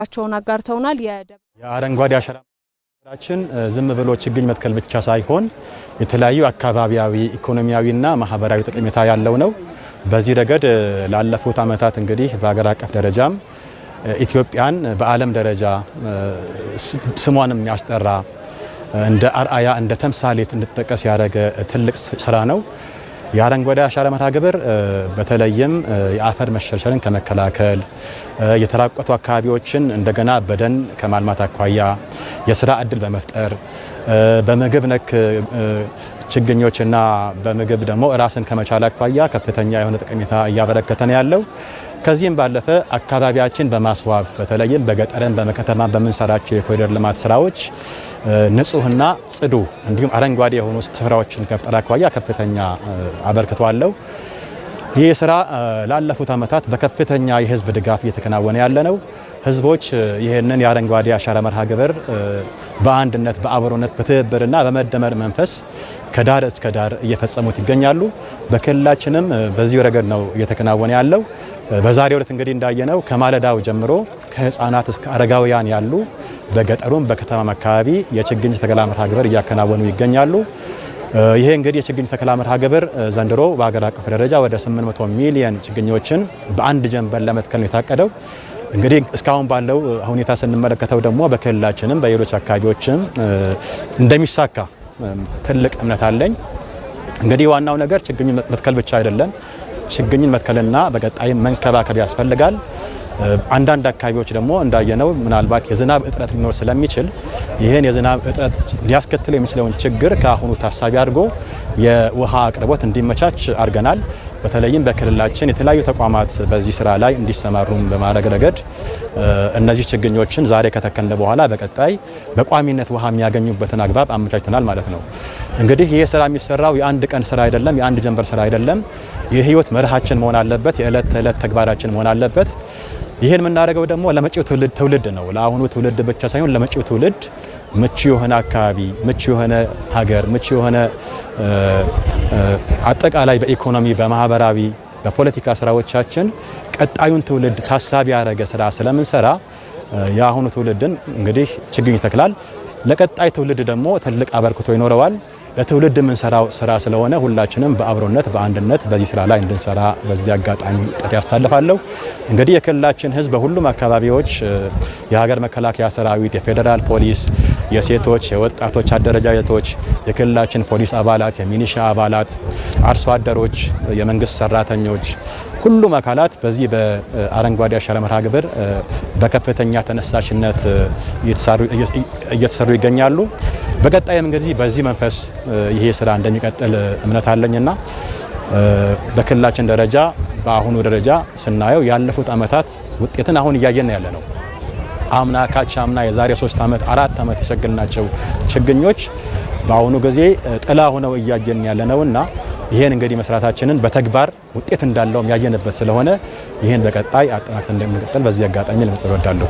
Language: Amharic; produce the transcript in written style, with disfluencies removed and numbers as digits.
አቸውን አጋርተውናል። የአረንጓዴ አሻራ ራችን ዝም ብሎ ችግኝ መትከል ብቻ ሳይሆን የተለያዩ አካባቢያዊ ኢኮኖሚያዊና ማህበራዊ ጠቀሜታ ያለው ነው። በዚህ ረገድ ላለፉት አመታት እንግዲህ በአገር አቀፍ ደረጃም ኢትዮጵያን በዓለም ደረጃ ስሟንም ያስጠራ እንደ አርአያ እንደ ተምሳሌት እንድትጠቀስ ያደረገ ትልቅ ስራ ነው። የአረንጓዴ አሻራ መርሃ ግብር በተለይም የአፈር መሸርሸርን ከመከላከል የተራቆቱ አካባቢዎችን እንደገና በደን ከማልማት አኳያ የሥራ ዕድል በመፍጠር በምግብ ነክ ችግኞችና በምግብ ደግሞ ራስን ከመቻል አኳያ ከፍተኛ የሆነ ጠቀሜታ እያበረከተ ነው ያለው። ከዚህም ባለፈ አካባቢያችን በማስዋብ በተለይም በገጠርን በመከተማ በመንሰራቸው የኮሪደር ልማት ስራዎች ንጹህና ጽዱ እንዲሁም አረንጓዴ የሆኑ ስፍራዎችን ከመፍጠር አኳያ ከፍተኛ አበርክቶ አለው። ይህ ስራ ላለፉት አመታት በከፍተኛ የህዝብ ድጋፍ እየተከናወነ ያለ ነው። ህዝቦች ይህንን የአረንጓዴ አሻራ መርሃ ግብር በአንድነት በአብሮነት በትብብርና በመደመር መንፈስ ከዳር እስከ ዳር እየፈጸሙት ይገኛሉ። በክልላችንም በዚህ ረገድ ነው እየተከናወነ ያለው። በዛሬው ዕለት እንግዲህ እንዳየነው ከማለዳው ጀምሮ ከህፃናት እስከ አረጋውያን ያሉ በገጠሩም በከተማም አካባቢ የችግኝ ተከላ መርሃ ግብር እያከናወኑ ይገኛሉ። ይሄ እንግዲህ የችግኝ ተከላ መርሃ ግብር ዘንድሮ በአገር አቀፍ ደረጃ ወደ 800 ሚሊዮን ችግኞችን በአንድ ጀንበር ለመትከል ነው የታቀደው። እንግዲህ እስካሁን ባለው ሁኔታ ስንመለከተው ደግሞ በክልላችንም በሌሎች አካባቢዎችም እንደሚሳካ ትልቅ እምነት አለኝ። እንግዲህ ዋናው ነገር ችግኝ መትከል ብቻ አይደለም። ችግኝን መትከልና በቀጣይ መንከባከብ ያስፈልጋል። አንዳንድ አካባቢዎች ደግሞ እንዳየነው ምናልባት የዝናብ እጥረት ሊኖር ስለሚችል ይሄን የዝናብ እጥረት ሊያስከትል የሚችለውን ችግር ከአሁኑ ታሳቢ አድርጎ የውሃ አቅርቦት እንዲመቻች አድርገናል። በተለይም በክልላችን የተለያዩ ተቋማት በዚህ ስራ ላይ እንዲሰማሩም በማድረግ ረገድ እነዚህ ችግኞችን ዛሬ ከተከልን በኋላ በቀጣይ በቋሚነት ውሃ የሚያገኙበትን አግባብ አመቻችተናል ማለት ነው። እንግዲህ ይሄ ስራ የሚሰራው የአንድ ቀን ስራ አይደለም፣ የአንድ ጀንበር ስራ አይደለም። የህይወት መርሃችን መሆን አለበት፣ የዕለት ተዕለት ተግባራችን መሆን አለበት። ይሄን የምናደርገው ደግሞ ለመጪው ትውልድ ነው። ለአሁኑ ትውልድ ብቻ ሳይሆን ለመጪው ትውልድ ምቹ የሆነ አካባቢ፣ ምቹ የሆነ ሀገር፣ ምቹ የሆነ አጠቃላይ በኢኮኖሚ በማህበራዊ በፖለቲካ ስራዎቻችን ቀጣዩን ትውልድ ታሳቢ ያደረገ ስራ ስለምንሰራ የአሁኑ ትውልድን እንግዲህ ችግኝ ይተክላል። ለቀጣይ ትውልድ ደግሞ ትልቅ አበርክቶ ይኖረዋል። ለትውልድ የምንሰራው ስራ ስለሆነ ሁላችንም በአብሮነት በአንድነት በዚህ ስራ ላይ እንድንሰራ በዚህ አጋጣሚ ጥሪ ያስተላልፋለሁ። እንግዲህ የክልላችን ህዝብ በሁሉም አካባቢዎች የሀገር መከላከያ ሰራዊት፣ የፌዴራል ፖሊስ፣ የሴቶች የወጣቶች አደረጃጀቶች፣ የክልላችን ፖሊስ አባላት፣ የሚኒሻ አባላት፣ አርሶ አደሮች፣ የመንግስት ሰራተኞች ሁሉም አካላት በዚህ በአረንጓዴ አሻራ መርሃ ግብር በከፍተኛ ተነሳሽነት እየተሰሩ ይገኛሉ። በቀጣይም እንግዲህ በዚህ መንፈስ ይሄ ስራ እንደሚቀጥል እምነት አለኝና በክልላችን ደረጃ በአሁኑ ደረጃ ስናየው ያለፉት አመታት ውጤትን አሁን እያየን ያለ ነው። አምና ካቻምና የዛሬ 3 አመት 4 አመት የሰገልናቸው ችግኞች በአሁኑ ጊዜ ጥላ ሆነው እያየን ያለ ነውና ይሄን እንግዲህ መስራታችንን በተግባር ውጤት እንዳለው ያየንበት ስለሆነ ይሄን በቀጣይ አጠናክረን እንደምንቀጥል በዚህ አጋጣሚ ለመጽፍ እወዳለሁ።